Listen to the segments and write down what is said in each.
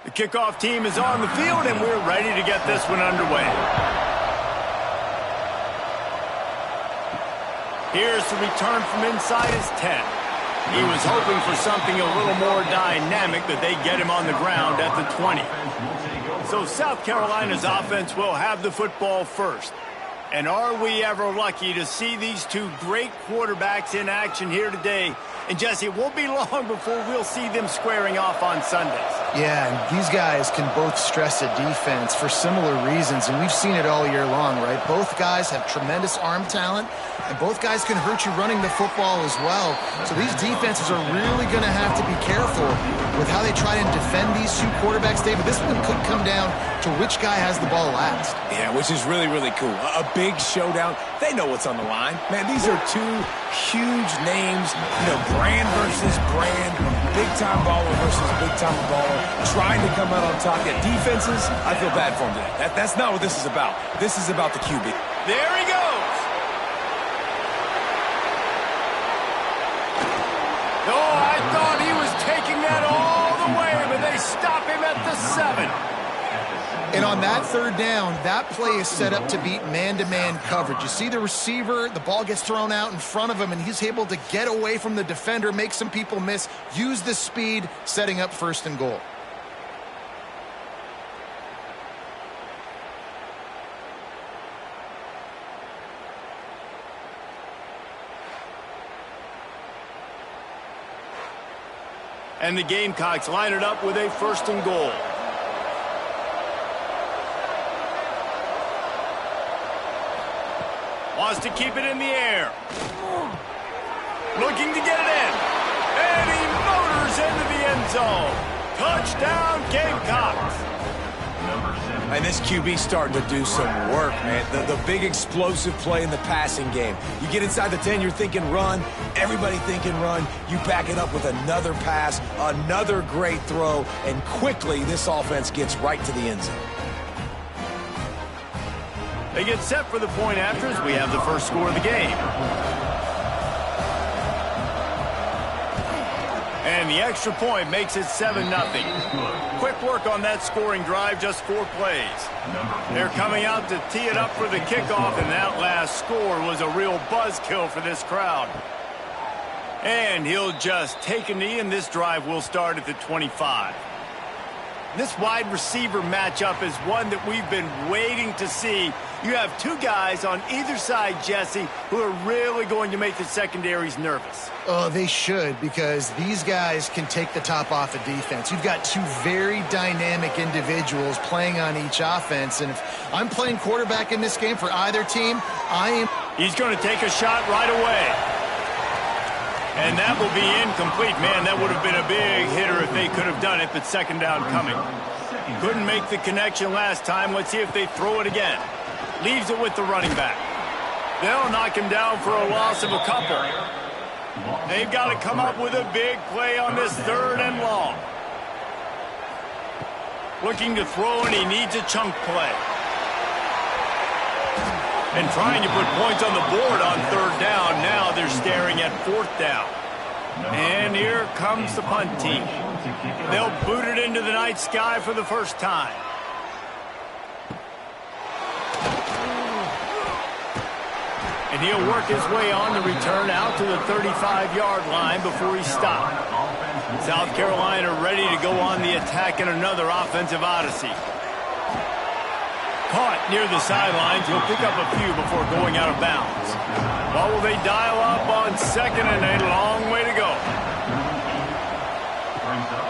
The kickoff team is on the field, and we're ready to get this one underway. Here's the return from inside his 10. He was hoping for something a little more dynamic, but they get him on the ground at the 20. So South Carolina's offense will have the football first. And are we ever lucky to see these two great quarterbacks in action here today? And, Jesse, it won't be long before we'll see them squaring off on Sundays. Yeah, and these guys can both stress a defense for similar reasons, and we've seen it all year long, right? Both guys have tremendous arm talent, and both guys can hurt you running the football as well. So these defenses are really going to have to be careful with how they try and defend these two quarterbacks, David. This one could come down to which guy has the ball last. Yeah, which is really, really cool. A big showdown. They know what's on the line. Man, these are two huge names, brand versus brand, big-time baller versus big-time baller, trying to come out on top. Yeah, defenses, I feel bad for them today. That's not what this is about. This is about the QB. There he goes. Oh, I thought he was taking that all the way, but they stop him at the 7. And on that third down, that play is set up to beat man-to-man coverage. You see the receiver, the ball gets thrown out in front of him, and he's able to get away from the defender, make some people miss, use the speed, setting up 1st and goal. And the Gamecocks line it up with a 1st and goal. Wants to keep it in the air. Looking to get it in. And he motors into the end zone. Touchdown, Gamecocks. And this QB's starting to do some work, man. The big explosive play in the passing game. You get inside the 10, you're thinking run. Everybody thinking run. You back it up with another pass, another great throw, and quickly this offense gets right to the end zone. They get set for the point after as we have the first score of the game. And the extra point makes it 7-0. Quick work on that scoring drive, just 4 plays. They're coming out to tee it up for the kickoff, and that last score was a real buzzkill for this crowd. And he'll just take a knee, and this drive will start at the 25. This wide receiver matchup is one that we've been waiting to see. You have two guys on either side, Jesse, who are really going to make the secondaries nervous. Oh, they should, because these guys can take the top off the defense. You've got two very dynamic individuals playing on each offense, and if I'm playing quarterback in this game for either team, He's going to take a shot right away. And that will be incomplete. Man, that would have been a big hitter if they could have done it, but 2nd down coming. Couldn't make the connection last time. Let's see if they throw it again. Leaves it with the running back. They'll knock him down for a loss of a couple. They've got to come up with a big play on this 3rd and long. Looking to throw, and he needs a chunk play. And trying to put points on the board on 3rd down. Now they're staring at 4th down. And here comes the punt team. They'll boot it into the night sky for the first time. And he'll work his way on the return out to the 35-yard line before he stopped. South Carolina ready to go on the attack in another offensive odyssey. Caught near the sidelines. He'll pick up a few before going out of bounds. Well, will they dial up on 2nd and a long way to go?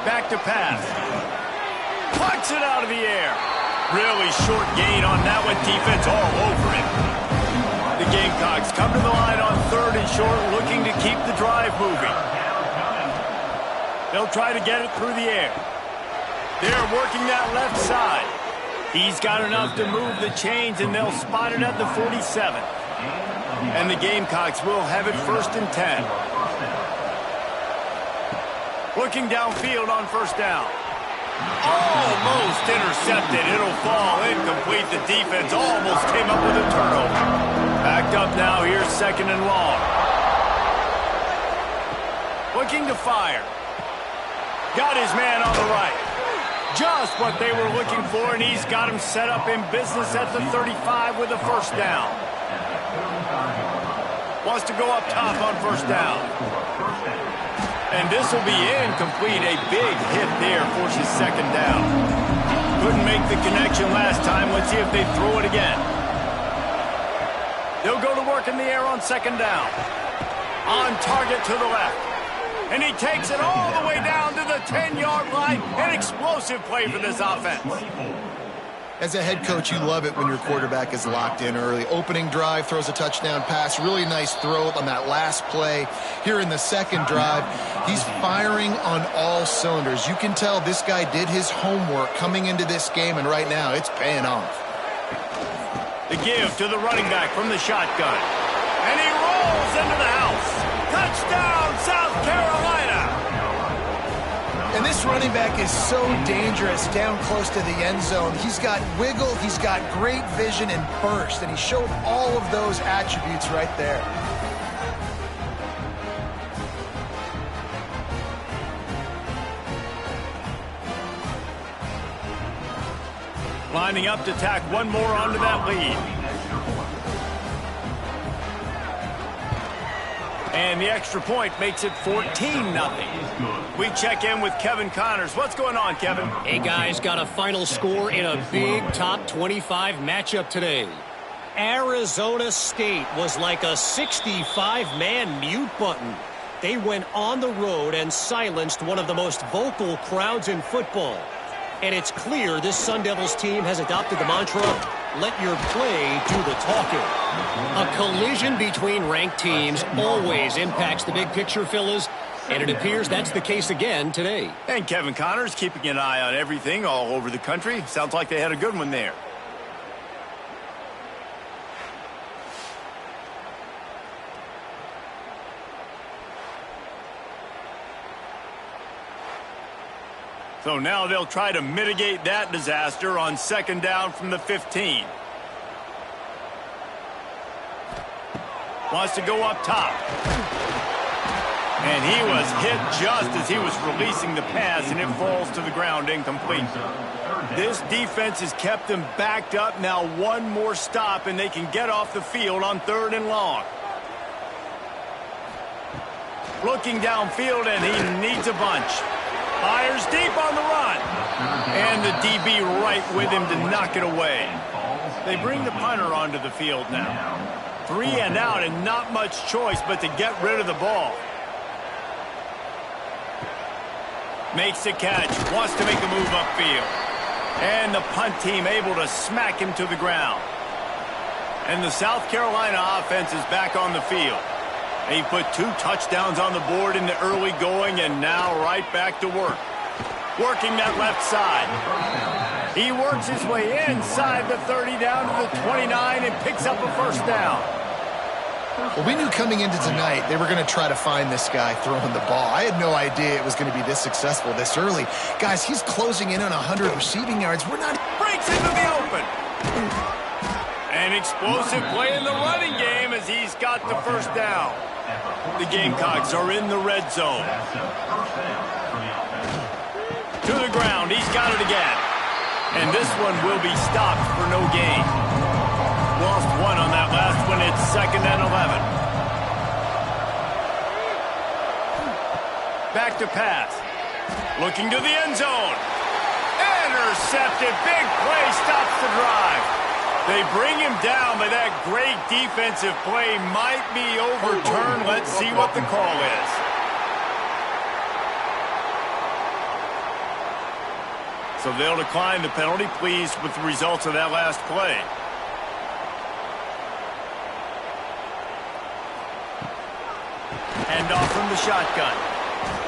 Back to pass. Plucks it out of the air. Really short gain on that one. Defense all over it. The Gamecocks come to the line on 3rd and short, looking to keep the drive moving. They'll try to get it through the air. They're working that left side. He's got enough to move the chains, and they'll spot it at the 47. And the Gamecocks will have it 1st and 10. Looking downfield on 1st down. Almost intercepted. It'll fall incomplete. The defense almost came up with a turnover. Backed up now. Here's 2nd and long. Looking to fire. Got his man on the right. Just what they were looking for, and he's got him set up in business at the 35 with a first down. Wants to go up top on first down. And this will be incomplete. A big hit there forces second down. Couldn't make the connection last time. Let's see if they throw it again. They'll go to work in the air on second down. On target to the left. And he takes it all the way down to the 10-yard line. An explosive play for this offense. As a head coach, you love it when your quarterback is locked in early. Opening drive, throws a touchdown pass. Really nice throw on that last play. Here in the second drive, he's firing on all cylinders. You can tell this guy did his homework coming into this game, and right now it's paying off. The give to the running back from the shotgun. And he rolls into the house. Touchdown, South Carolina! And this running back is so dangerous down close to the end zone. He's got wiggle, he's got great vision and burst, and he showed all of those attributes right there. Lining up to tack one more onto that lead. And the extra point makes it 14-0. We check in with Kevin Connors. What's going on, Kevin? Hey, guys, got a final score in a big top 25 matchup today. Arizona State was like a 65-man mute button. They went on the road and silenced one of the most vocal crowds in football. And it's clear this Sun Devils team has adopted the mantra, let your play do the talking. A collision between ranked teams always impacts the big picture, fellas, and it appears that's the case again today. And Kevin Connors keeping an eye on everything all over the country. Sounds like they had a good one there. So now they'll try to mitigate that disaster on second down from the 15. Wants to go up top. And he was hit just as he was releasing the pass, and it falls to the ground incomplete. This defense has kept them backed up. Now one more stop, and they can get off the field on 3rd and long. Looking downfield, and he needs a bunch. Fires deep on the run. And the DB right with him to knock it away. They bring the punter onto the field now. 3 and out and not much choice but to get rid of the ball. Makes the catch. Wants to make a move upfield. And the punt team able to smack him to the ground. And the South Carolina offense is back on the field. He put 2 touchdowns on the board in the early going, and now right back to work. Working that left side. He works his way inside the 30 down to the 29 and picks up a first down. Well, we knew coming into tonight they were going to try to find this guy throwing the ball. I had no idea it was going to be this successful this early. Guys, he's closing in on 100 receiving yards. We're not... Breaks into the open. An explosive play in the running game as he's got the first down. The Gamecocks are in the red zone. To the ground. He's got it again. And this one will be stopped for no gain. Lost 1 on that last one. It's 2nd and 11. Back to pass. Looking to the end zone. Intercepted. Big play stops the drive. They bring him down, but that great defensive play might be overturned. Let's see what the call is. So they'll decline the penalty, pleased with the results of that last play. Hand off from the shotgun.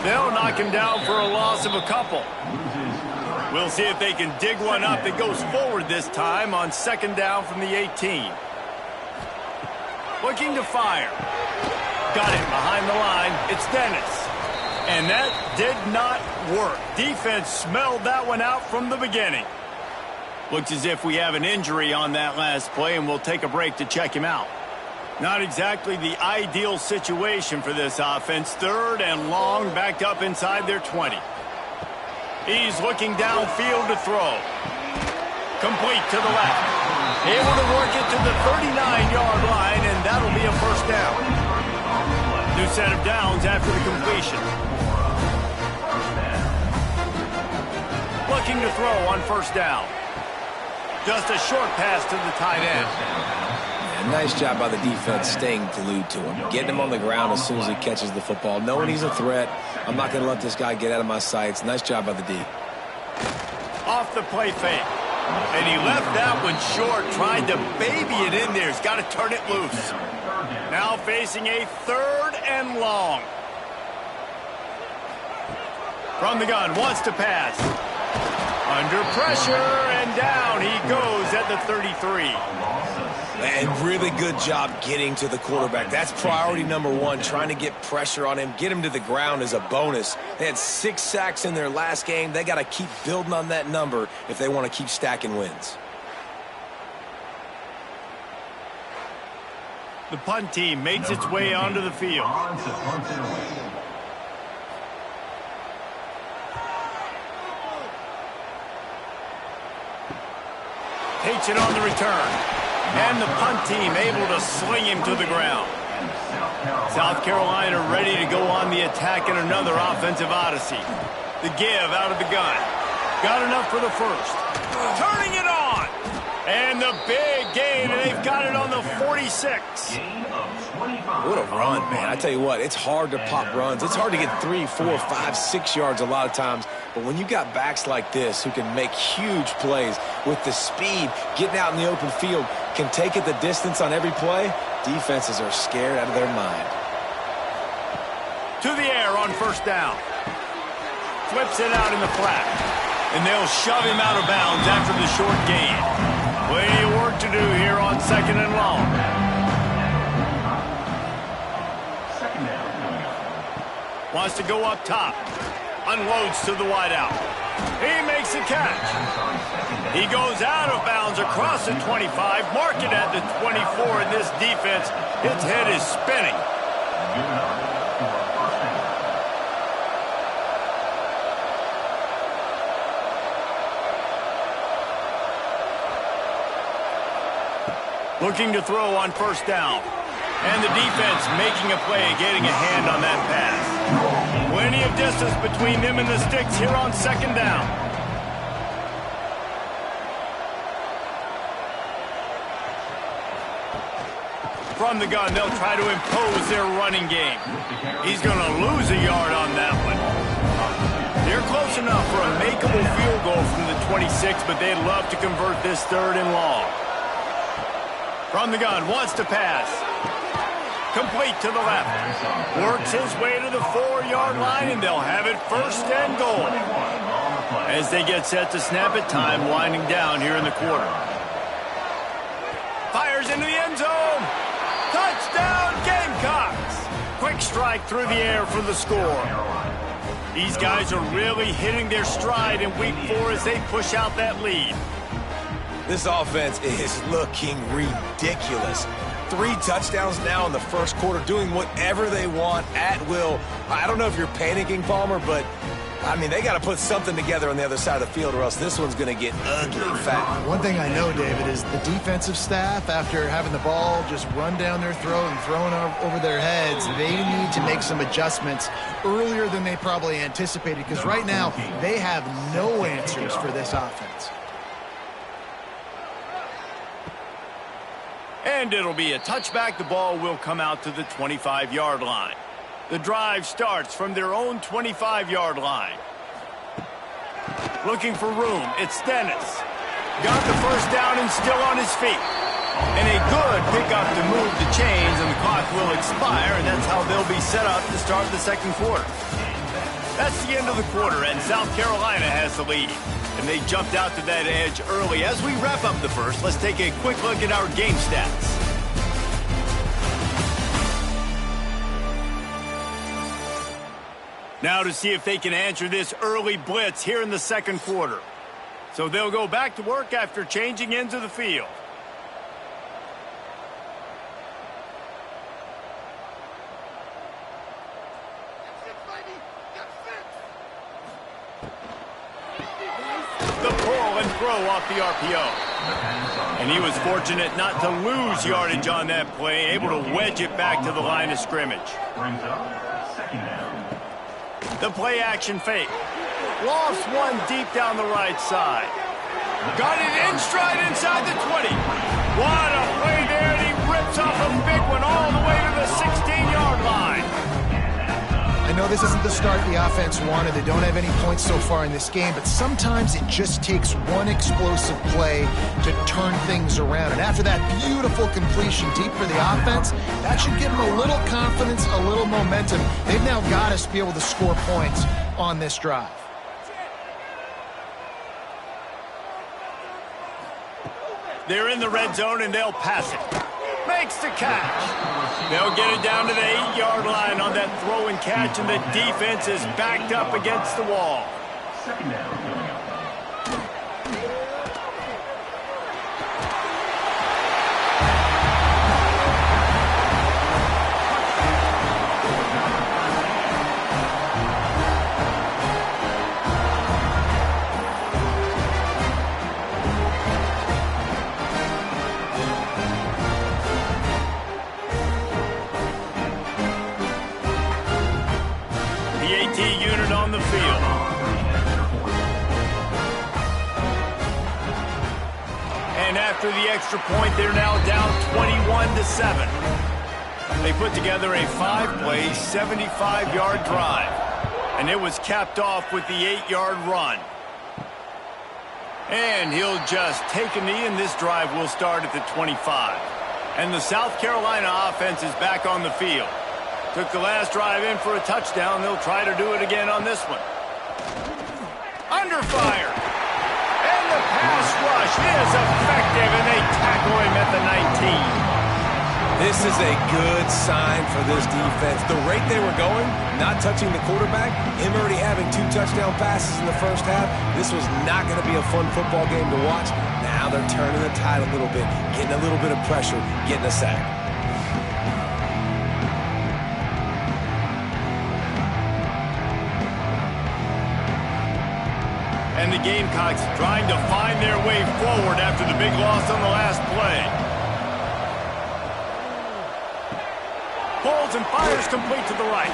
They'll knock him down for a loss of a couple. We'll see if they can dig one up that goes forward this time on 2nd down from the 18. Looking to fire. Got it behind the line. It's Dennis. And that did not work. Defense smelled that one out from the beginning. Looks as if we have an injury on that last play, and we'll take a break to check him out. Not exactly the ideal situation for this offense. 3rd and long, backed up inside their 20. He's looking downfield to throw. Complete to the left. Able to work it to the 39-yard line, and that'll be a first down. New set of downs after the completion. Looking to throw on first down. Just a short pass to the tight end. Yeah, nice job by the defense staying glued to him. Getting him on the ground as soon as he catches the football. Knowing he's a threat, I'm not going to let this guy get out of my sights. Nice job by the D. Off the play fake. And he left that one short, tried to baby it in there. He's got to turn it loose. Now facing a 3rd and long. From the gun, wants to pass. Under pressure, and down he goes at the 33. And really good job getting to the quarterback. That's priority number 1, trying to get pressure on him. Get him to the ground as a bonus. They had 6 sacks in their last game. They got to keep building on that number if they want to keep stacking wins. The punt team makes its way onto the field. Takes it on the return. And the punt team able to sling him to the ground. South Carolina ready to go on the attack in another offensive odyssey. The give out of the gun. Got enough for the first. Turning it on. And the big gain, and they've got it on the 46. What a run, man. I tell you what, it's hard to pop runs. It's hard to get 3, 4, 5, 6 yards a lot of times. But when you got backs like this who can make huge plays with the speed, getting out in the open field, can take it the distance on every play, defenses are scared out of their mind. To the air on first down. Flips it out in the flat. And they'll shove him out of bounds after the short gain. Plenty of work to do here on 2nd and long. Wants to go up top. Unloads to the wideout. He makes a catch. He goes out of bounds across the 25, mark it at the 24, and this defense, its head is spinning. Looking to throw on first down. And the defense making a play, getting a hand on that pass. Plenty of distance between them and the sticks here on 2nd down. From the gun, they'll try to impose their running game. He's going to lose a yard on that one. They're close enough for a makeable field goal from the 26, but they'd love to convert this 3rd and long. From the gun, wants to pass. Complete to the left. Works his way to the 4-yard line, and they'll have it 1st and goal. As they get set to snap it, time winding down here in the quarter. Fires into the end zone. Touchdown, Gamecocks. Quick strike through the air for the score. These guys are really hitting their stride in week 4 as they push out that lead. This offense is looking ridiculous. 3 touchdowns now in the first quarter, doing whatever they want at will. I don't know if you're panicking, Palmer, but, I mean, they got to put something together on the other side of the field or else this one's going to get ugly fast. One thing I know, David, is the defensive staff, after having the ball just run down their throat and thrown over their heads, they need to make some adjustments earlier than they probably anticipated, because right now they have no answers for this offense. And it'll be a touchback. The ball will come out to the 25-yard line. The drive starts from their own 25-yard line. Looking for room. It's Dennis. Got the first down and still on his feet. And a good pickup to move the chains, and the clock will expire, and that's how they'll be set up to start the 2nd quarter. That's the end of the quarter, and South Carolina has the lead. And they jumped out to that edge early. As we wrap up the first, let's take a quick look at our game stats. Now to see if they can answer this early blitz here in the 2nd quarter. So they'll go back to work after changing into the field. one throw off the RPO. And he was fortunate not to lose yardage on that play, able to wedge it back to the line of scrimmage. The play action fake. Lofts one deep down the right side. Got it in stride inside the 20. What a play there, and he rips off a big one all the way to the 16-yard line. I know this isn't the start the offense wanted. They don't have any points so far in this game, but sometimes it just takes one explosive play to turn things around. And after that beautiful completion deep for the offense, that should give them a little confidence, a little momentum. They've now got us to be able to score points on this drive. They're in the red zone, and they'll pass it. Makes the catch. They'll get it down to the 8-yard line on that throw and catch, and the defense is backed up against the wall. Second down. After the extra point, they're now down 21-7. They put together a 5-play, 75-yard drive, and it was capped off with the 8-yard run. And he'll just take a knee, and this drive will start at the 25. And the South Carolina offense is back on the field. Took the last drive in for a touchdown. They'll try to do it again on this one. Under fire. The pass rush is effective, and they tackle him at the 19. This is a good sign for this defense. The rate they were going, not touching the quarterback, him already having 2 touchdown passes in the first half, this was not going to be a fun football game to watch. Now they're turning the tide a little bit, getting a little bit of pressure, getting a sack. And the Gamecocks trying to find their way forward after the big loss on the last play. Pulls and fires complete to the right.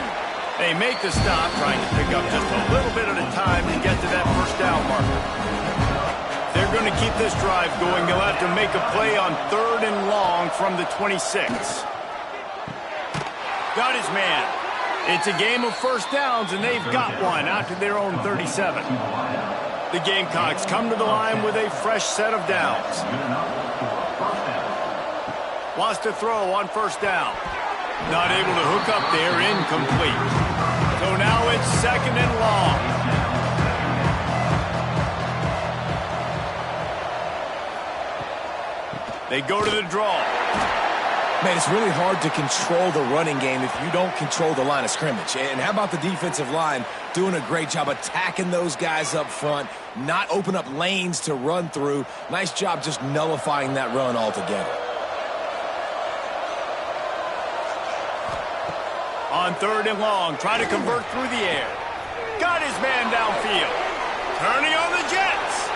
They make the stop, trying to pick up just a little bit at a time to get to that first down marker. They're going to keep this drive going. They'll have to make a play on 3rd and long from the 26. Got his man. It's a game of first downs, and they've got one out to their own 37. The Gamecocks come to the line with a fresh set of downs. Wants to throw on first down. Not able to hook up there, incomplete. So now it's 2nd and long. They go to the draw. Man, it's really hard to control the running game if you don't control the line of scrimmage. And how about the defensive line doing a great job attacking those guys up front, not open up lanes to run through. Nice job just nullifying that run altogether. On 3rd and long, try to convert through the air. Got his man downfield. Turning on the Jets.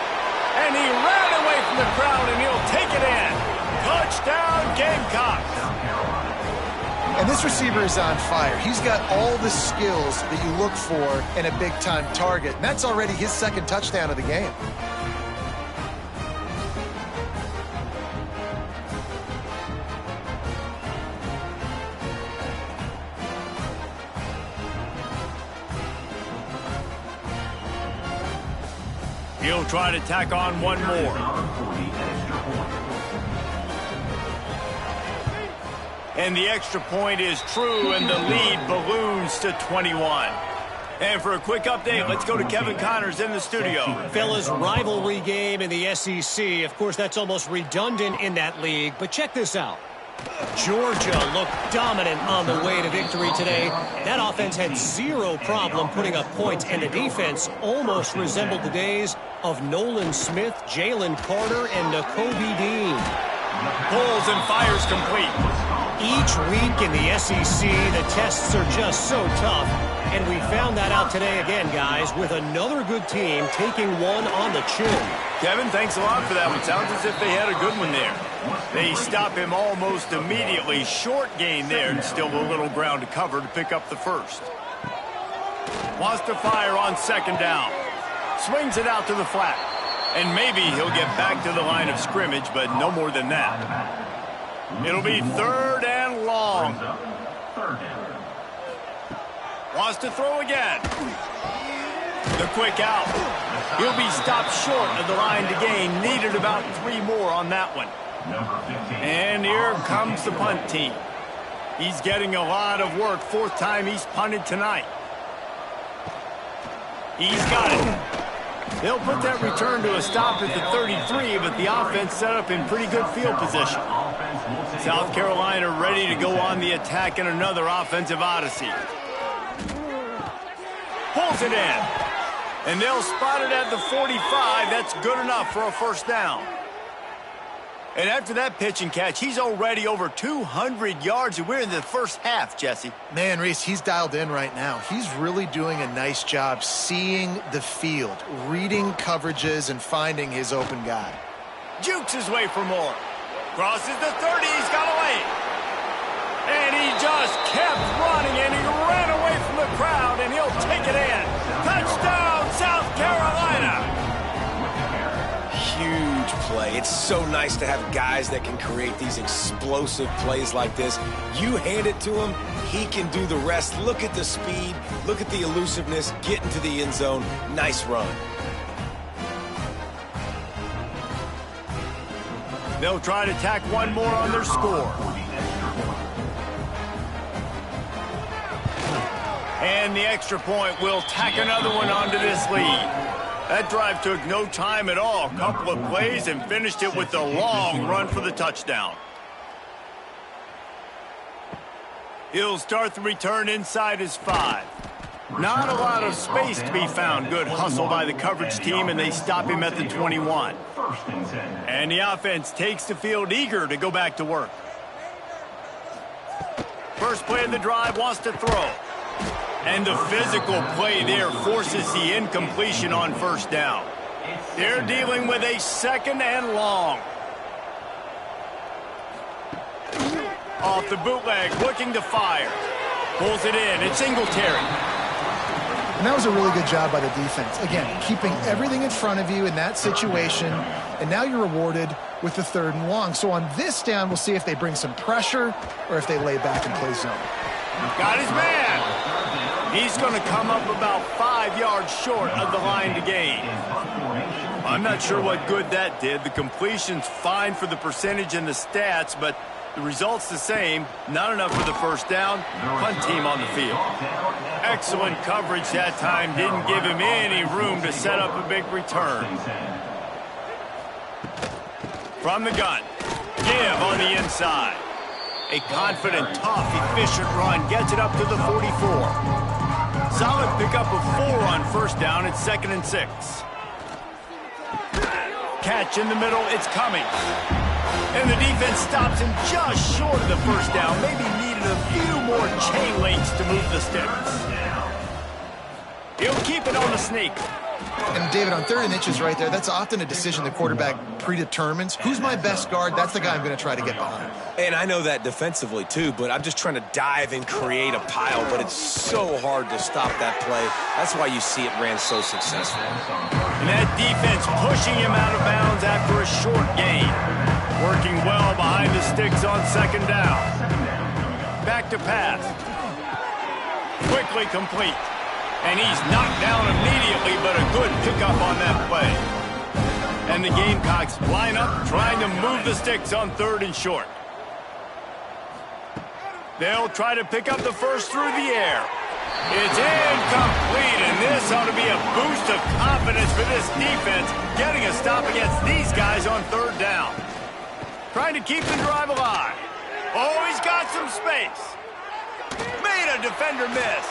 And he ran away from the crowd, and he'll take it in. Touchdown, Gamecocks. And this receiver is on fire. He's got all the skills that you look for in a big-time target. And that's already his 2nd touchdown of the game. He'll try to tack on one more. And the extra point is true, and the lead balloons to 21. And for a quick update, let's go to Kevin Connors in the studio. Fellas, rivalry game in the SEC. Of course, that's almost redundant in that league, but check this out. Georgia looked dominant on the way to victory today. That offense had 0 problem putting up points, and the defense almost resembled the days of Nolan Smith, Jalen Carter, and Nakobe Dean. Pulls and fires complete. Each week in the SEC, the tests are just so tough. And we found that out today again, guys, with another good team taking one on the chin. Kevin, thanks a lot for that one. Sounds as if they had a good one there. They stop him almost immediately. Short gain there, and still a little ground to cover to pick up the first. Wants to fire on second down. Swings it out to the flat. And maybe he'll get back to the line of scrimmage, but no more than that. It'll be third and long. Wants to throw again. The quick out. He'll be stopped short of the line to gain. Needed about 3 more on that one. And here comes the punt team. He's getting a lot of work. 4th time he's punted tonight. He's got it. They'll put that return to a stop at the 33, but the offense set up in pretty good field position. South Carolina ready to go on the attack in another offensive odyssey. Pulls it in. And they'll spot it at the 45. That's good enough for a first down. And after that pitch and catch, he's already over 200 yards, and we're in the first half, Jesse. Man, Reese, he's dialed in right now. He's really doing a nice job seeing the field, reading coverages, and finding his open guy. Jukes his way for more. Crosses the 30. He's got away. And he just kept running, and he ran away from the crowd, and he'll take it in. Touchdown, South Carolina! Huge play. It's so nice to have guys that can create these explosive plays like this. You hand it to him, he can do the rest. Look at the speed. Look at the elusiveness. Get into the end zone. Nice run. They'll try to tack one more on their score. And the extra point will tack another one onto this lead. That drive took no time at all. A couple of plays and finished it with a long run for the touchdown. He'll start the return inside his 5. Not a lot of space to be found. Good hustle by the coverage team, and they stop him at the 21. And the offense takes the field eager to go back to work. First play of the drive, wants to throw. And the physical play there forces the incompletion on first down. They're dealing with a 2nd and long. Off the bootleg, looking to fire. Pulls it in. It's Singletary. And that was a really good job by the defense. Again, keeping everything in front of you in that situation, and now you're rewarded with the 3rd and long. So on this down, we'll see if they bring some pressure or if they lay back and play zone. Got his man. He's going to come up about 5 yards short of the line to gain. I'm not sure what good that did. The completion's fine for the percentage and the stats, but the result's the same. Not enough for the first down. Punt team on the field. Excellent coverage that time. Didn't give him any room to set up a big return. From the gun. Give on the inside. A confident, tough, efficient run. Gets it up to the 44. Solid pickup of 4 on first down. It's 2nd and 6. Catch in the middle. It's coming. And the defense stops him just short of the first down. Maybe needed a few more chain links to move the sticks. He'll keep it on the sneak. And David, on 3rd and inches right there, that's often a decision the quarterback predetermines. Who's my best guard? That's the guy I'm going to try to get behind. And I know that defensively, too, but I'm just trying to dive and create a pile, but it's so hard to stop that play. That's why you see it ran so successful. And that defense pushing him out of bounds after a short gain. Working well behind the sticks on 2nd down. Back to pass. Quickly complete. And he's knocked down immediately, but a good pickup on that play. And the Gamecocks line up, trying to move the sticks on 3rd and short. They'll try to pick up the first through the air. It's incomplete, and this ought to be a boost of confidence for this defense, getting a stop against these guys on 3rd down. Trying to keep the drive alive. Oh, he's got some space. Made a defender miss.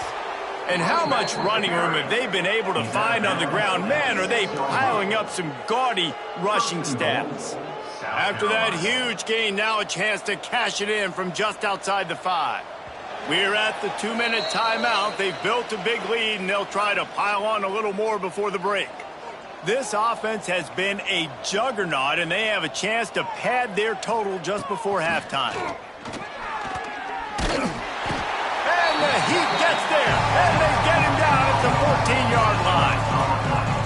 And how much running room have they been able to find on the ground? Man, are they piling up some gaudy rushing stats. After that huge gain, now a chance to cash it in from just outside the 5. We're at the 2-minute timeout. They've built a big lead, and they'll try to pile on a little more before the break. This offense has been a juggernaut, and they have a chance to pad their total just before halftime. And the Heat gets there, and they get him down at the 14-yard line.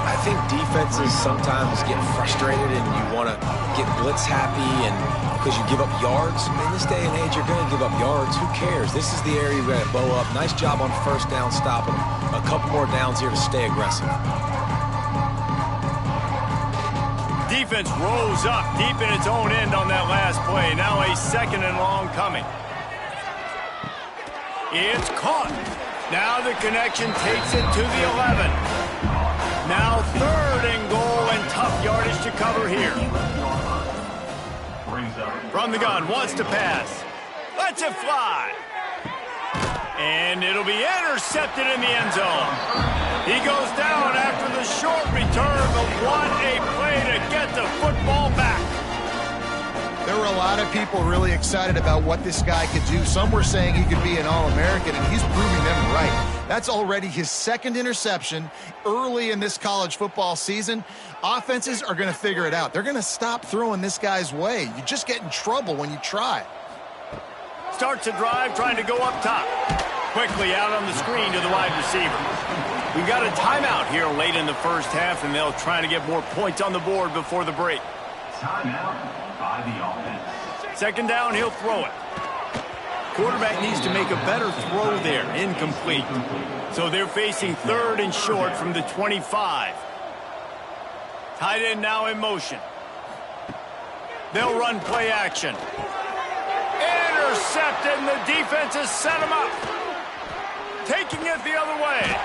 I think defenses sometimes get frustrated and you want to get blitz happy and because you give up yards. In this day and age, you're going to give up yards. Who cares? This is the area you've got to bow up. Nice job on first down stopping them. A couple more downs here to stay aggressive. Defense rolls up deep in its own end on that last play. Now a 2nd and long coming. It's caught. Now the connection takes it to the 11. Now 3rd and goal and tough yardage to cover here. From the gun, wants to pass. Lets it fly. And it'll be intercepted in the end zone. He goes down after the short return, but what a play to get the football back. There were a lot of people really excited about what this guy could do. Some were saying he could be an All-American, and he's proving them right. That's already his 2nd interception early in this college football season. Offenses are going to figure it out. They're going to stop throwing this guy's way. You just get in trouble when you try. Starts a drive trying to go up top. Quickly out on the screen to the wide receiver. We've got a timeout here late in the first half, and they'll try to get more points on the board before the break. Timeout by the offense. 2nd down, he'll throw it. Quarterback needs to make a better throw there. Incomplete. So they're facing 3rd and short from the 25. Tight end now in motion. They'll run play action. Intercepted, and the defense has set him up. Taking it the other way.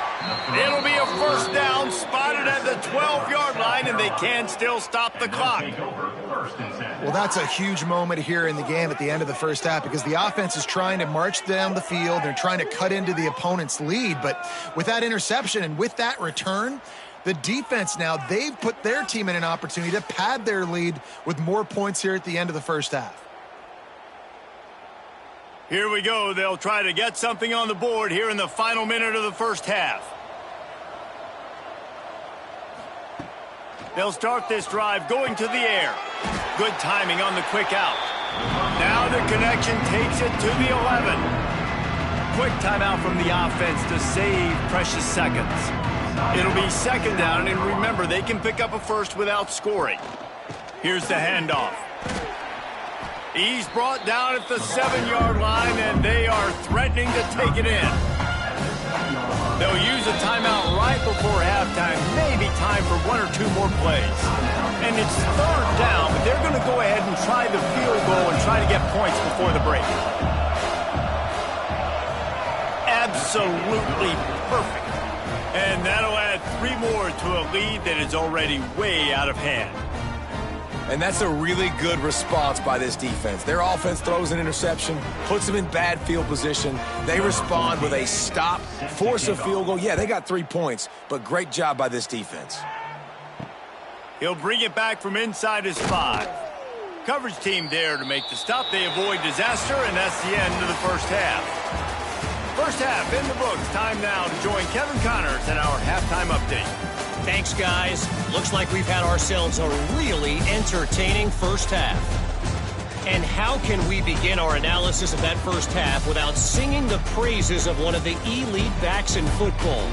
It'll be a 1st down, spotted at the 12-yard line, and they can still stop the clock. Well, that's a huge moment here in the game at the end of the first half because the offense is trying to march down the field. They're trying to cut into the opponent's lead, but with that interception and with that return, the defense now, they've put their team in an opportunity to pad their lead with more points here at the end of the first half. Here we go. They'll try to get something on the board here in the final minute of the first half. They'll start this drive going to the air. Good timing on the quick out. Now the connection takes it to the 11. Quick timeout from the offense to save precious seconds. It'll be 2nd down, and remember, they can pick up a first without scoring. Here's the handoff. He's brought down at the 7-yard line, and they are threatening to take it in. They'll use a timeout right before halftime, maybe time for 1 or 2 more plays. And it's 3rd down, but they're going to go ahead and try the field goal and try to get points before the break. Absolutely perfect. And that'll add 3 more to a lead that is already way out of hand. And that's a really good response by this defense. Their offense throws an interception, puts them in bad field position. They respond with a stop, force a field goal. Yeah, they got 3 points, but great job by this defense. He'll bring it back from inside his 5. Coverage team there to make the stop. They avoid disaster, and that's the end of the first half. First half in the books. Time now to join Kevin Connors in our halftime update. Thanks, guys. Looks like we've had ourselves a really entertaining first half. And how can we begin our analysis of that first half without singing the praises of one of the elite backs in football?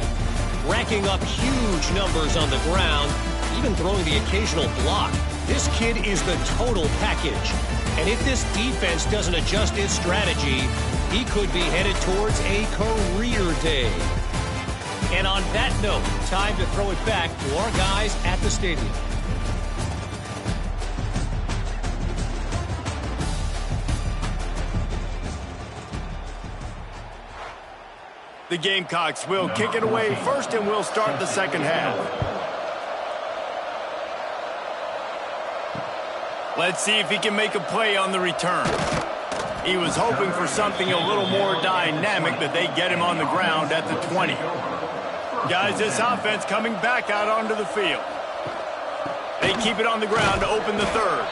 Racking up huge numbers on the ground, even throwing the occasional block. This kid is the total package. And if this defense doesn't adjust its strategy, he could be headed towards a career day. And on that note, time to throw it back to our guys at the stadium. The Gamecocks will kick it away first, and we'll start the second half. Let's see if he can make a play on the return. He was hoping for something a little more dynamic, but they get him on the ground at the 20. Guys, this offense coming back out onto the field. They keep it on the ground to open the 3rd.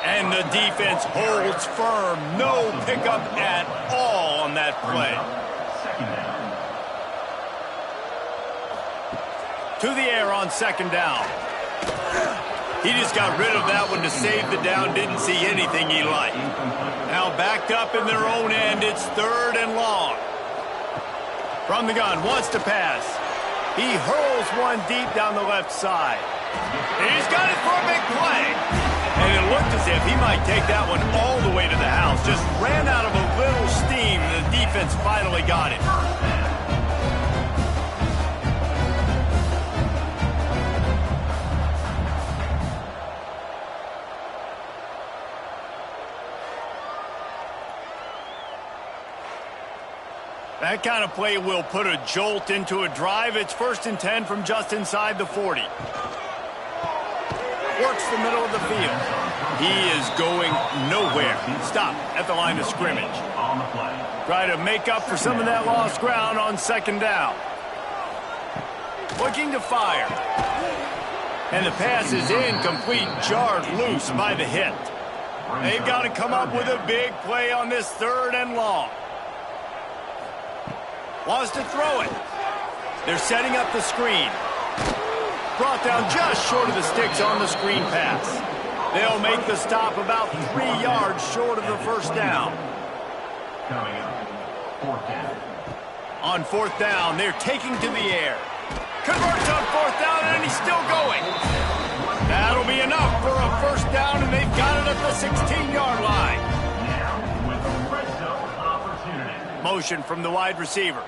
And the defense holds firm. No pickup at all on that play. Second down. To the air on second down. He just got rid of that one to save the down. Didn't see anything he liked. Now backed up in their own end. It's third and long. From the gun, wants to pass. He hurls one deep down the left side. He's got it for a big play. And it looked as if he might take that one all the way to the house. Just ran out of a little steam. The defense finally got it. That kind of play will put a jolt into a drive. It's 1st and 10 from just inside the 40. Works the middle of the field. He is going nowhere. Stop at the line of scrimmage. On the play. Try to make up for some of that lost ground on second down. Looking to fire. And the pass is incomplete, jarred loose by the hit. They've got to come up with a big play on this third and long. Wants to throw it. They're setting up the screen. Brought down just short of the sticks on the screen pass. They'll make the stop about 3 yards short of the first down. Coming up, fourth down. On fourth down, they're taking to the air. Converts on fourth down, and he's still going. That'll be enough for a first down, and they've got it at the 16-yard line. Now with a red zone opportunity. Motion from the wide receiver.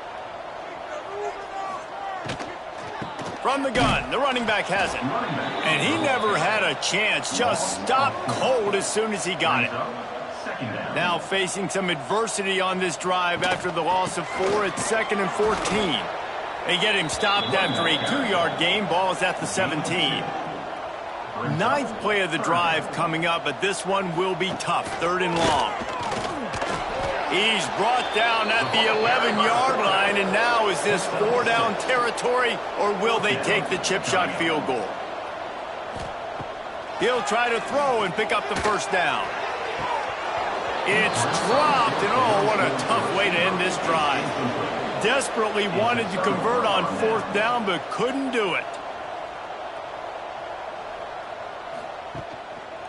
From the gun, the running back has it. And he never had a chance, just stopped cold as soon as he got it. Second down. Now facing some adversity on this drive after the loss of 4 at 2nd and 14. They get him stopped after a 2-yard gain. Ball is at the 17. Ninth play of the drive coming up, but this one will be tough. 3rd and long. He's brought down at the 11-yard line, and now is this 4-down territory, or will they take the chip shot field goal? He'll try to throw and pick up the first down. It's dropped, and oh, what a tough way to end this drive. Desperately wanted to convert on 4th down, but couldn't do it.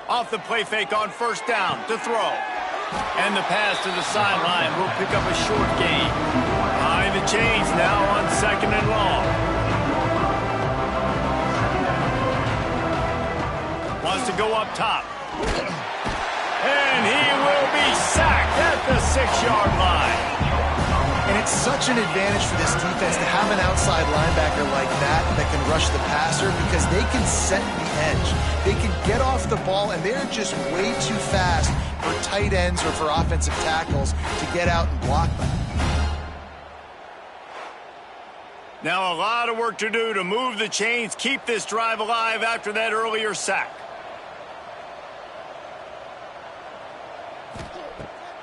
Off the play fake on 1st down to throw. And the pass to the sideline will pick up a short gain. Behind the chains now on 2nd and long. Wants to go up top. And he will be sacked at the 6-yard line. And it's such an advantage for this defense to have an outside linebacker like that can rush the passer, because they can set the edge. They can get off the ball, and they're just way too fast for tight ends or for offensive tackles to get out and block them. Now a lot of work to do to move the chains, keep this drive alive after that earlier sack.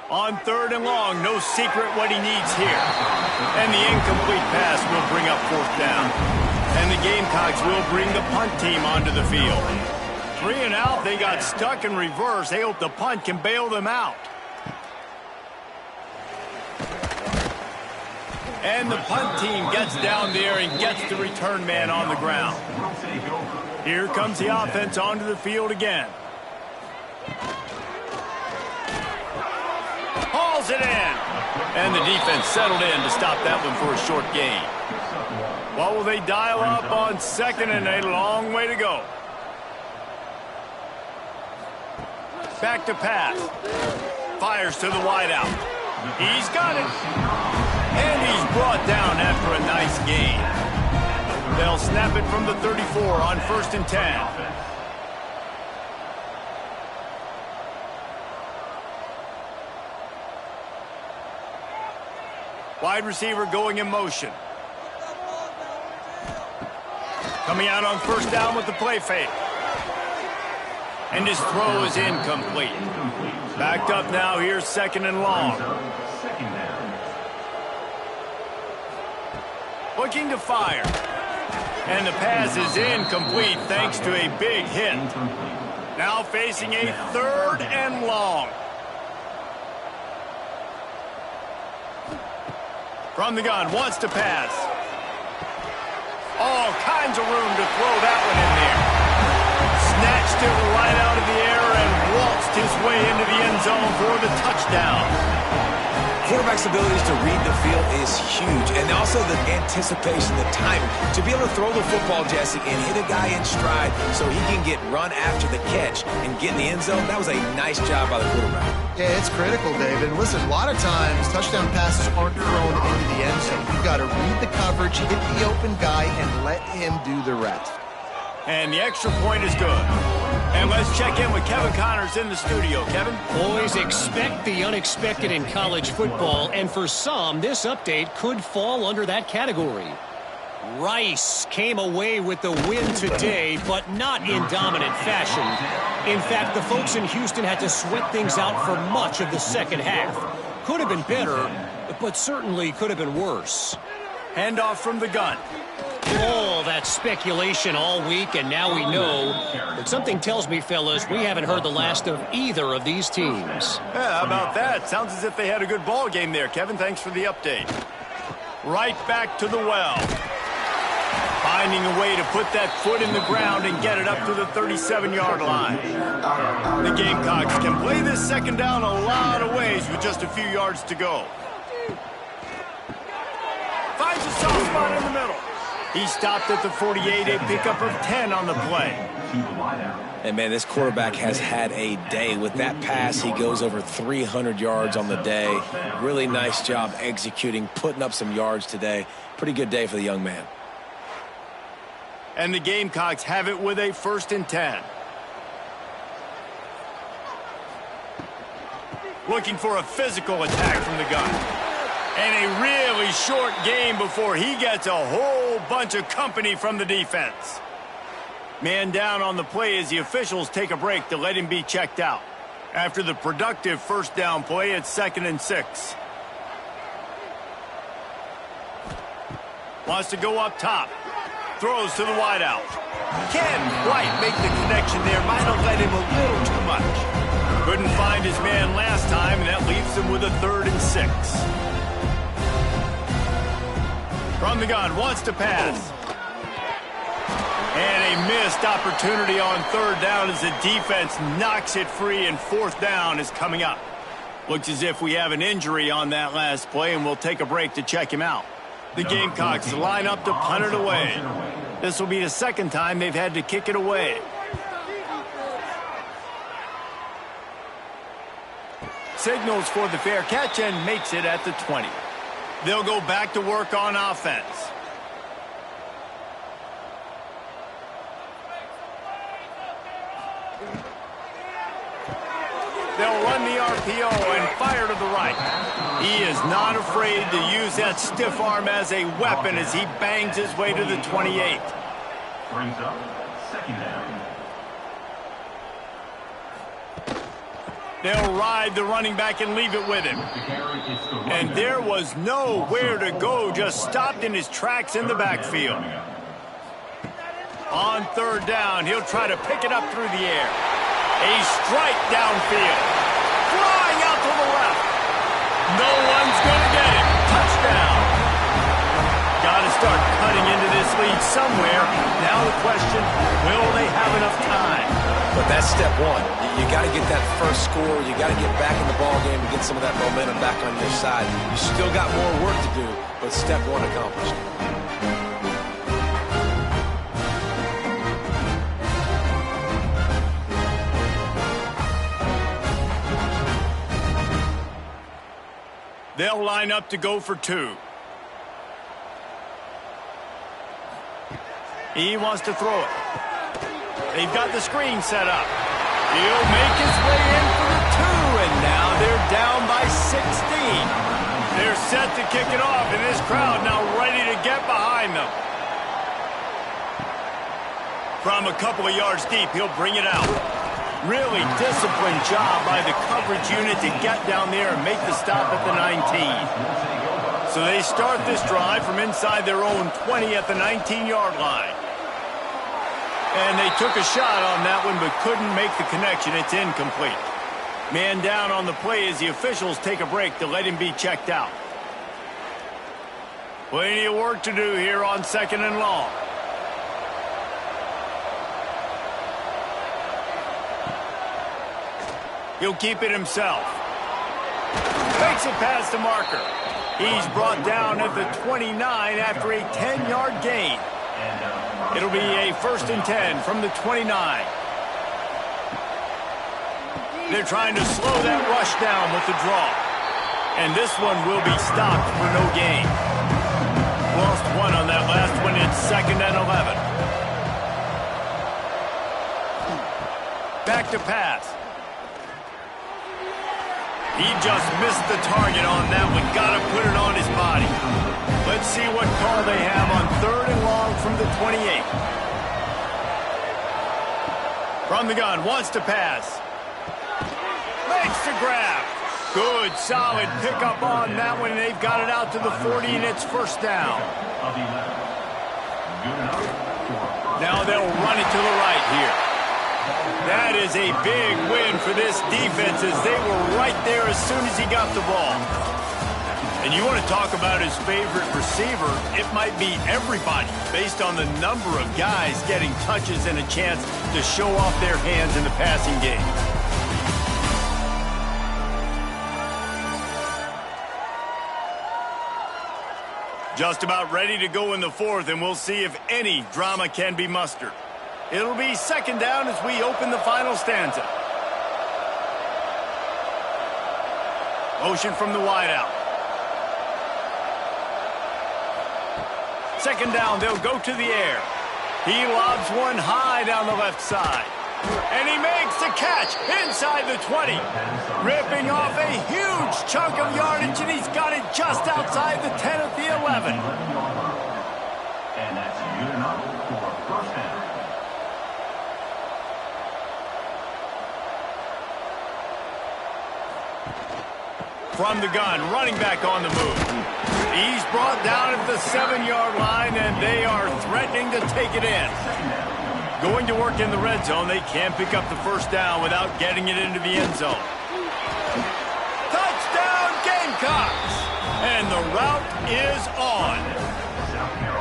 On 3rd and long, no secret what he needs here. And the incomplete pass will bring up 4th down. And the Gamecocks will bring the punt team onto the field. 3 and out, they got stuck in reverse. They hope the punt can bail them out. And the punt team gets down there and gets the return man on the ground. Here comes the offense onto the field again. Hauls it in. And the defense settled in to stop that one for a short gain. What will they dial up on 2nd and a long way to go? Back to pass. Fires to the wideout. He's got it. And he's brought down after a nice gain. They'll snap it from the 34 on 1st and 10. Wide receiver going in motion. Coming out on 1st down with the play fake. And his throw is incomplete. Backed up now, here's 2nd and long. Looking to fire. And the pass is incomplete thanks to a big hit. Now facing a 3rd and long. From the gun, wants to pass. All kinds of room to throw that one in there. Snatched it right out of the air and waltzed his way into the end zone for the touchdown. Quarterback's abilities to read the field is huge, and also the anticipation, the timing. To be able to throw the football, Jesse, and hit a guy in stride so he can get run after the catch and get in the end zone, that was a nice job by the quarterback. Yeah, it's critical, David. Listen, a lot of times touchdown passes aren't thrown into the end zone. You've got to read the coverage, hit the open guy, and let him do the rest. And the extra point is good. And let's check in with Kevin Connors in the studio. Kevin? Boys, expect the unexpected in college football, and for some, this update could fall under that category. Rice came away with the win today, but not in dominant fashion. In fact, the folks in Houston had to sweat things out for much of the second half. Could have been better, but certainly could have been worse. Handoff from the gun. All that speculation all week, and now we know. But something tells me, fellas, we haven't heard the last of either of these teams. Yeah, how about that? Sounds as if they had a good ball game there, Kevin. Thanks for the update. Right back to the well. Finding a way to put that foot in the ground and get it up to the 37-yard line. The Gamecocks can play this second down a lot of ways with just a few yards to go. Finds a soft spot in the middle. He stopped at the 48, a pickup of 10 on the play. And, man, this quarterback has had a day. With that pass, he goes over 300 yards on the day. Really nice job executing, putting up some yards today. Pretty good day for the young man. And the Gamecocks have it with a 1st and 10. Looking for a physical attack from the gun. And a really short game before he gets a whole bunch of company from the defense. Man down on the play as the officials take a break to let him be checked out. After the productive 1st down play, it's 2nd and 6. Wants to go up top. Throws to the wideout. Can't quite make the connection there. Might have led him a little too much. Couldn't find his man last time, and that leaves him with a 3rd and 6. From the gun, wants to pass. And a missed opportunity on 3rd down as the defense knocks it free, and 4th down is coming up. Looks as if we have an injury on that last play, and we'll take a break to check him out. The Gamecocks line up to punt it away. This will be the 2nd time they've had to kick it away. Signals for the fair catch and makes it at the 20. They'll go back to work on offense. They'll run the RPO and fire to the right. He is not afraid to use that stiff arm as a weapon as he bangs his way to the 28. Brings up 2nd down. They'll ride the running back and leave it with him. And there was nowhere to go, just stopped in his tracks in the backfield. On 3rd down, he'll try to pick it up through the air. A strike downfield. Flying out to the left. No one's going to get it. Touchdown. Got to start cutting into this lead somewhere. Now the question, will they have enough time? But that's step one. You got to get that first score. You got to get back in the ball game and get some of that momentum back on your side. You still got more work to do, but step one accomplished. They'll line up to go for 2. He wants to throw it. They've got the screen set up. He'll make his way in for the 2, and now they're down by 16. They're set to kick it off, and this crowd now ready to get behind them. From a couple of yards deep, he'll bring it out. Really disciplined job by the coverage unit to get down there and make the stop at the 19. So they start this drive from inside their own 20 at the 19-yard line. And they took a shot on that one but couldn't make the connection. It's incomplete. Man down on the play as the officials take a break to let him be checked out. Plenty of work to do here on 2nd and long. He'll keep it himself. Makes it past the marker. He's brought down at the 29 after a 10-yard gain. It'll be a 1st and 10 from the 29. They're trying to slow that rush down with the draw. And this one will be stopped for no gain. Lost one on that last one. It's 2nd and 11. Back to pass. He just missed the target on that one. Got to put it on his body. Let's see what call they have on 3rd and long from the 28. From the gun, wants to pass. Makes the grab. Good, solid pickup on that one. They've got it out to the 40, and it's 1st down. Now they'll run it to the right here. That is a big win for this defense as they were right there as soon as he got the ball. And you want to talk about his favorite receiver, it might be everybody based on the number of guys getting touches and a chance to show off their hands in the passing game. Just about ready to go in the 4th, and we'll see if any drama can be mustered. It'll be 2nd down as we open the final stanza. Motion from the wideout. 2nd down, they'll go to the air. He lobs one high down the left side. And he makes the catch inside the 20. Ripping off a huge chunk of yardage, and he's got it just outside the 10 at the 11. And that's good enough for a 1st down. From the gun, running back on the move. He's brought down at the 7-yard line, and they are threatening to take it in. Going to work in the red zone, they can't pick up the 1st down without getting it into the end zone. Touchdown, Gamecocks! And the route is on.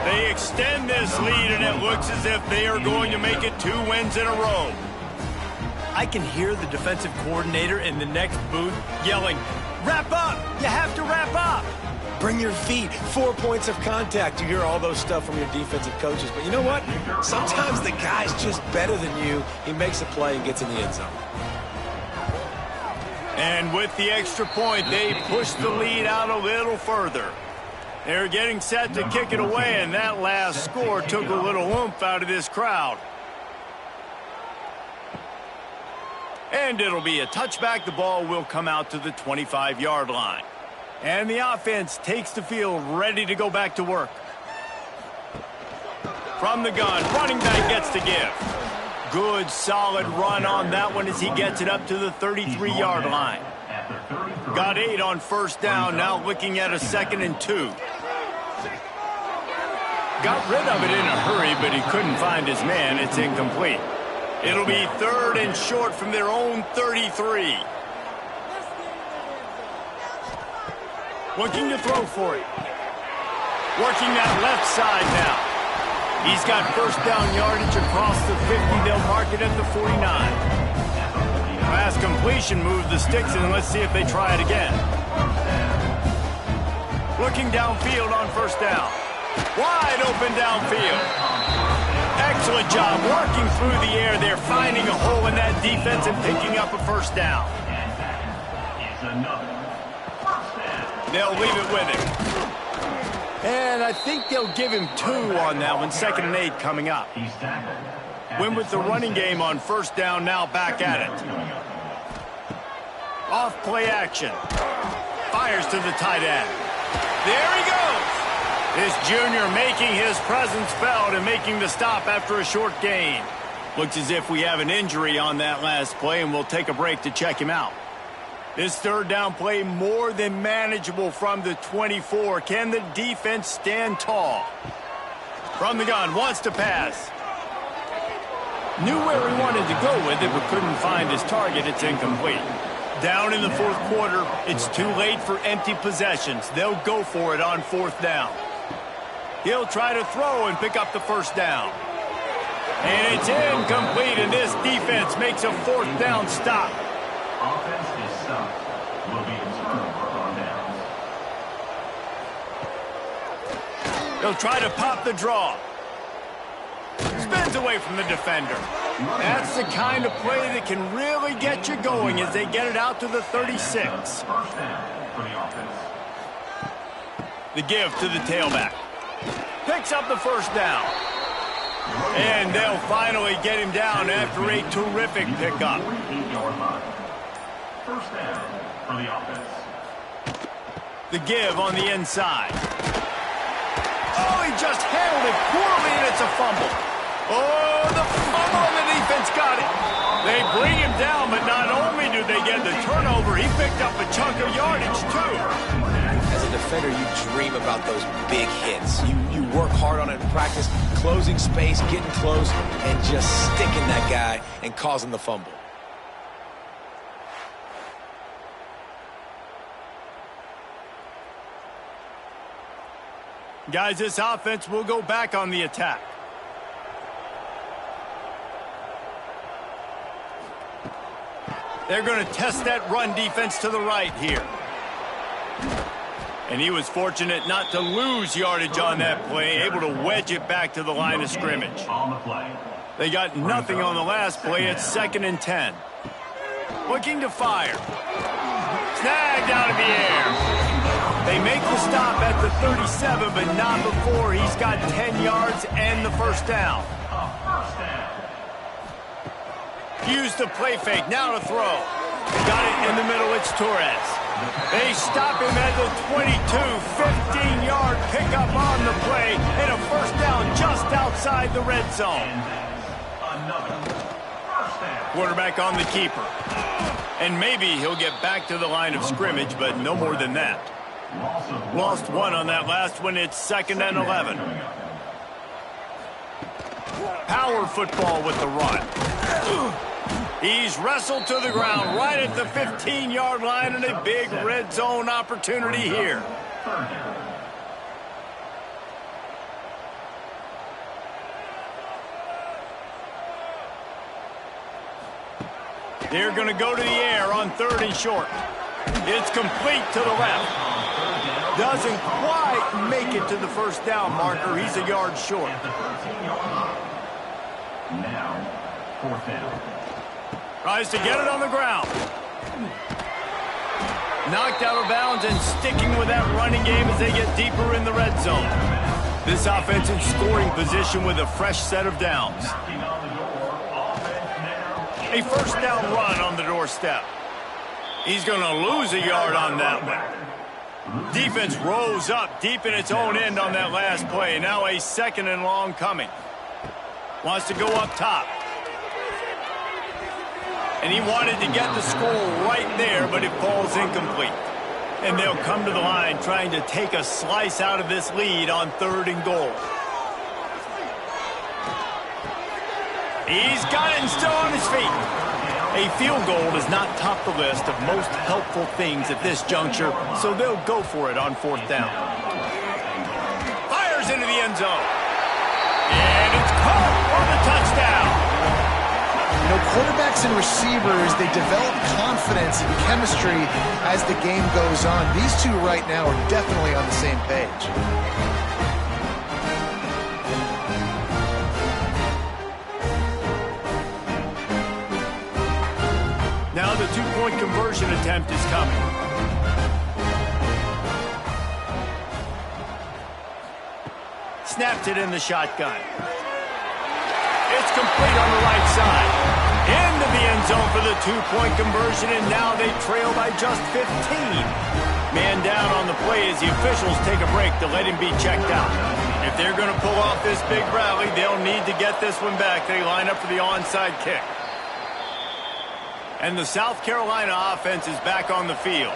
They extend this lead, and it looks as if they are going to make it 2 wins in a row. I can hear the defensive coordinator in the next booth yelling, "Wrap up! You have to wrap up!" Bring your feet. 4 points of contact. You hear all those stuff from your defensive coaches. But you know what? Sometimes the guy's just better than you. He makes a play and gets in the end zone. And with the extra point, they push the lead out a little further. They're getting set to kick it away, and that last score took a little oomph out of this crowd. And it'll be a touchback. The ball will come out to the 25-yard line. And the offense takes the field, ready to go back to work. From the gun, running back gets to give. Good, solid run on that one as he gets it up to the 33-yard line. Got 8 on 1st down, now looking at a 2nd and 2. Got rid of it in a hurry, but he couldn't find his man. It's incomplete. It'll be 3rd and short from their own 33. Looking to throw for it. Working that left side now. He's got 1st down yardage across the 50. They'll mark it at the 49. Pass completion moves the sticks, and let's see if they try it again. Looking downfield on 1st down. Wide open downfield. Excellent job working through the air. They're finding a hole in that defense and picking up a 1st down. They'll leave it with him. And I think they'll give him 2 on that one. 2nd and 8 coming up. Win with the running game on 1st down, now back at it. Off play action. Fires to the tight end. There he goes. This junior making his presence felt and making the stop after a short gain. Looks as if we have an injury on that last play, and we'll take a break to check him out. This 3rd down play more than manageable from the 24. Can the defense stand tall? From the gun, wants to pass. Knew where he wanted to go with it, but couldn't find his target. It's incomplete. Down in the fourth quarter, it's too late for empty possessions. They'll go for it on fourth down. He'll try to throw and pick up the first down. And it's incomplete, and this defense makes a fourth down stop. Offense is stopped. Will be a turnover on downs. He'll try to pop the draw. Spins away from the defender. That's the kind of play that can really get you going as they get it out to the 36. First down for the offense. The give to the tailback. Picks up the first down. And they'll finally get him down after a terrific pickup. 48-yard line. First down for the offense. The give on the inside. Oh, he just handled it poorly, and it's a fumble. Oh, the fumble, and the defense got it. They bring him down, but not only do they get the turnover, he picked up a chunk of yardage, too. As a defender, you dream about those big hits. You work hard on it in practice, closing space, getting close, and just sticking that guy and causing the fumble. Guys, this offense will go back on the attack. They're going to test that run defense to the right here. And he was fortunate not to lose yardage on that play, able to wedge it back to the line of scrimmage. On the play. They got nothing on the last play. It's 2nd and 10. Looking to fire. Snagged out of the air. They make the stop at the 37, but not before he's got 10 yards and the first down. Use the play fake, now to throw. Got it in the middle, it's Torres. They stop him at the 22, 15-yard pickup on the play, and a first down just outside the red zone. Quarterback on the keeper. And maybe he'll get back to the line of scrimmage, but no more than that. Lost one on that last one. It's 2nd and 11. Power football with the run. He's wrestled to the ground right at the 15-yard line, and a big red zone opportunity here. They're going to go to the air on 3rd and short. It's complete to the left. Doesn't quite make it to the first down marker. He's a yard short. Now, 4th down. Tries to get it on the ground. Knocked out of bounds and sticking with that running game as they get deeper in the red zone. This offense in scoring position with a fresh set of downs. A first down run on the doorstep. He's going to lose a yard on that one. Defense rose up deep in its own end on that last play. Now a 2nd and long coming. Wants to go up top. And he wanted to get the score right there, but it falls incomplete. And they'll come to the line trying to take a slice out of this lead on 3rd and goal. He's got it and still on his feet. A field goal does not top the list of most helpful things at this juncture, so they'll go for it on 4th down. Fires into the end zone. And it's caught for the touchdown. You know, quarterbacks and receivers, they develop confidence and chemistry as the game goes on. These two right now are definitely on the same page. Now the 2-point conversion attempt is coming. Snapped it in the shotgun. It's complete on the right side. Into the end zone for the 2-point conversion, and now they trail by just 15. Man down on the play as the officials take a break to let him be checked out. If they're going to pull off this big rally, they'll need to get this one back. They line up for the onside kick. And the South Carolina offense is back on the field.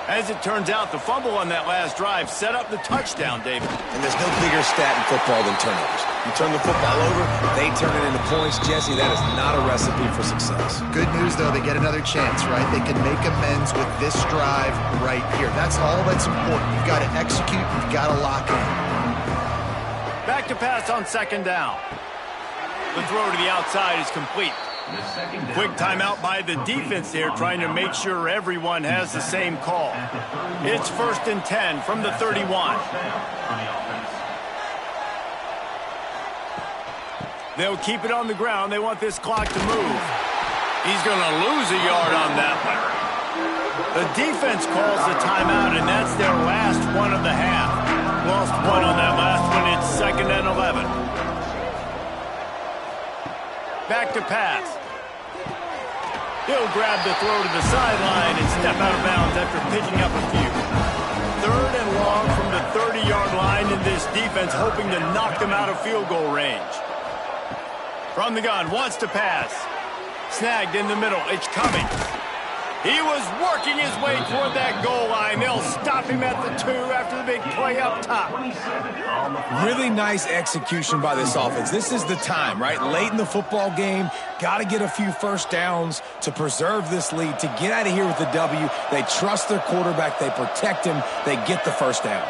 As it turns out, the fumble on that last drive set up the touchdown, David. And there's no bigger stat in football than turnovers. You turn the football over, they turn it into points. Jesse, that is not a recipe for success. Good news, though, they get another chance, right? They can make amends with this drive right here. That's all that's important. You've got to execute. You've got to lock in. Back to pass on second down. The throw to the outside is complete. Quick timeout by the defense there, trying to make sure everyone has the same call. It's 1st and 10 from the 31. They'll keep it on the ground. They want this clock to move. He's going to lose a yard on that one. The defense calls the timeout, and that's their last one of the half. Lost one on that last one. It's 2nd and 11. Back to pass. He'll grab the throw to the sideline and step out of bounds after picking up a few. 3rd and long from the 30-yard line, and this defense hoping to knock them out of field goal range. From the gun, wants to pass. Snagged in the middle. It's coming. He was working his way toward that goal line. They'll stop him at the 2 after the big play up top. Really nice execution by this offense. This is the time, right? Late in the football game, got to get a few first downs to preserve this lead, to get out of here with the W. They trust their quarterback. They protect him. They get the first down.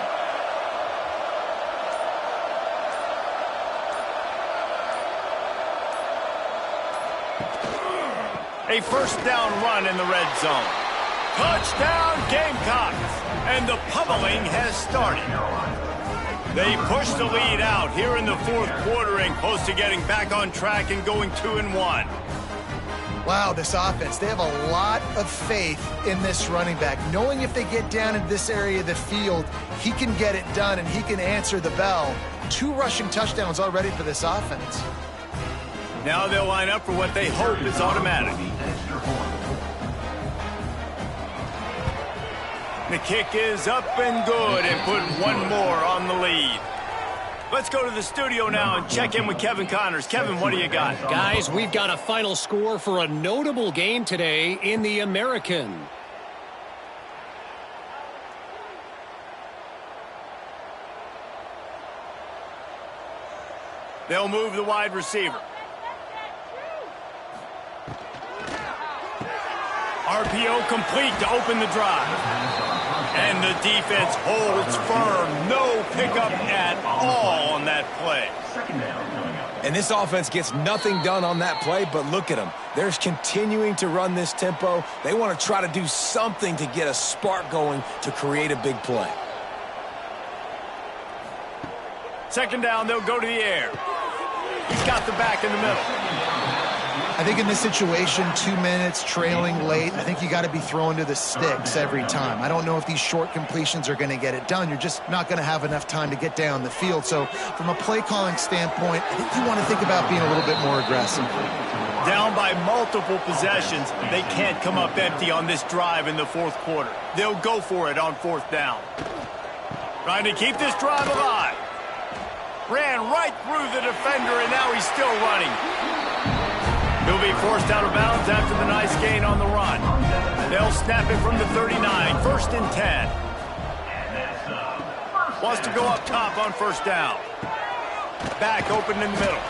A first down run in the red zone. Touchdown Gamecocks! And the pummeling has started. They push the lead out here in the 4th quarter and close to getting back on track and going 2-1. Wow, this offense, they have a lot of faith in this running back. Knowing if they get down in this area of the field, he can get it done and he can answer the bell. 2 rushing touchdowns already for this offense. Now they'll line up for what they hope is automatic. The kick is up and good and put one more on the lead. Let's go to the studio now and check in with Kevin Connors. Kevin, what do you got? Guys, we've got a final score for a notable game today in the American. They'll move the wide receiver. RPO complete to open the drive. And the defense holds firm. No pickup at all on that play. And this offense gets nothing done on that play, but look at them. They're continuing to run this tempo. They want to try to do something to get a spark going to create a big play. 2nd down, they'll go to the air. He's got the back in the middle. I think in this situation, 2 minutes, trailing late, I think you got to be throwing to the sticks every time. I don't know if these short completions are going to get it done. You're just not going to have enough time to get down the field. So from a play calling standpoint, I think you want to think about being a little bit more aggressive. Down by multiple possessions, they can't come up empty on this drive in the 4th quarter. They'll go for it on 4th down. Trying to keep this drive alive. Ran right through the defender, and now he's still running. He'll be forced out of bounds after the nice gain on the run. They'll snap it from the 39, 1st and 10. Wants to go up top on 1st down. Back open in the middle.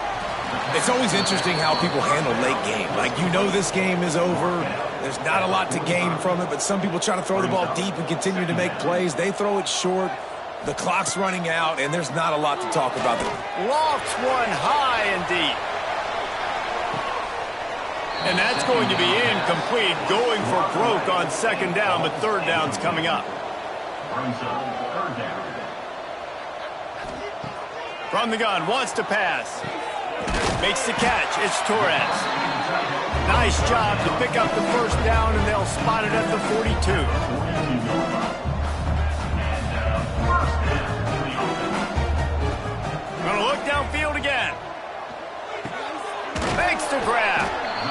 It's always interesting how people handle late game. Like, you know this game is over. There's not a lot to gain from it, but some people try to throw the ball deep and continue to make plays. They throw it short. The clock's running out, and there's not a lot to talk about. Lofts one high and deep. And that's going to be incomplete, going for broke on 2nd down, but 3rd down's coming up. From the gun, wants to pass. Makes the catch, it's Torres. Nice job to pick up the 1st down, and they'll spot it at the 42. Gonna look downfield again. Makes the grab.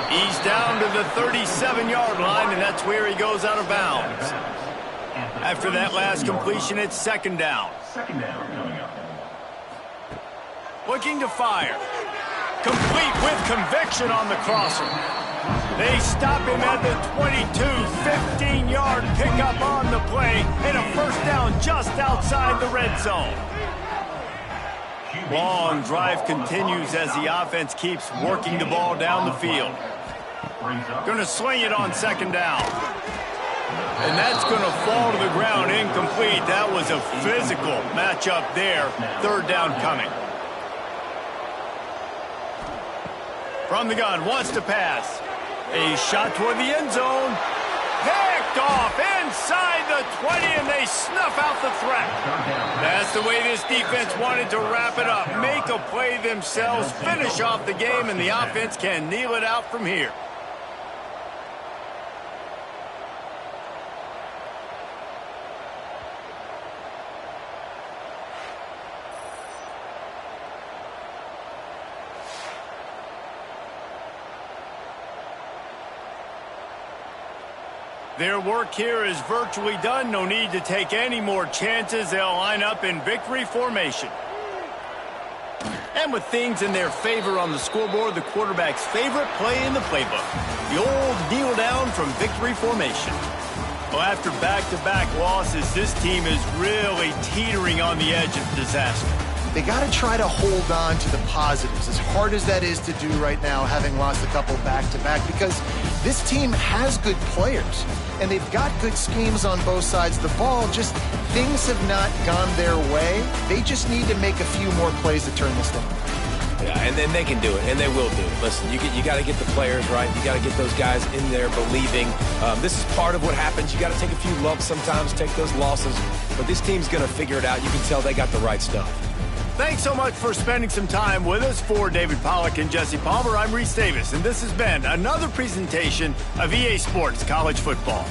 He's down to the 37-yard line, and that's where he goes out of bounds. After that last completion, it's 2nd down. Looking to fire. Complete with conviction on the crosser. They stop him at the 22, 15-yard pickup on the play, and a first down just outside the red zone. Long drive continues as the offense keeps working the ball down the field. Going to sling it on second down. And that's going to fall to the ground incomplete. That was a physical matchup there. Third down coming. From the gun, wants to pass. A shot toward the end zone. Picked off inside the 20, and they snuff out the threat. That's the way this defense wanted to wrap it up. Make a play themselves, finish off the game, and the offense can kneel it out from here. Their work here is virtually done. No need to take any more chances. They'll line up in victory formation. And with things in their favor on the scoreboard, the quarterback's favorite play in the playbook. The old kneel down from victory formation. Well, after back-to-back losses, this team is really teetering on the edge of disaster. They got to try to hold on to the positives, as hard as that is to do right now, having lost a couple back-to-back, because this team has good players, and they've got good schemes on both sides of the ball. Just things have not gone their way. They just need to make a few more plays to turn this thing around. Yeah, and then they can do it, and they will do it. Listen, you got to get the players right. You got to get those guys in there believing. This is part of what happens. You got to take a few lumps sometimes, take those losses, but this team's going to figure it out. You can tell they got the right stuff. Thanks so much for spending some time with us. For David Pollack and Jesse Palmer, I'm Reese Davis, and this has been another presentation of EA Sports College Football.